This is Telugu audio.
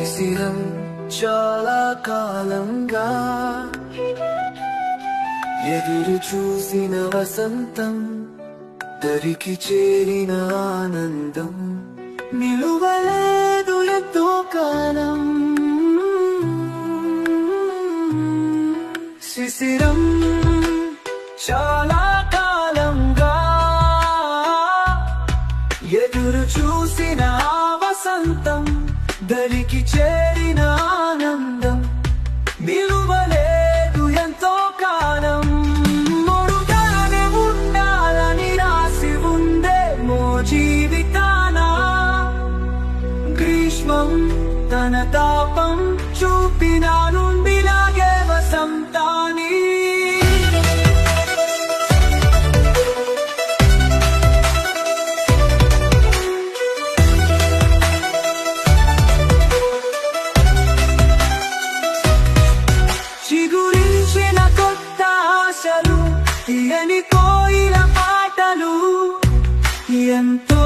శిశిరం చాలా కాలంగా ఎదురు చూసిన వసంతం, దరికి చేరిన ఆనందం నిలువలేదు ఎంతో కాలం. శిశిరం చాలా కాలంగా ఎదురు చూసిన వసంతం, దరికి చేరిన ఆనందం నిలువలేదు ఎంతో కాలం. ముడుగానే ఉండాలని రాసి ఉందేమో జీవితాన, గ్రీష్మం తన తాపం చూపినా నుండిలాగే వసంతాని. చిగురించిన కొత్త ఆశలు, తీయని కోయిల పాటలు, ఎంతో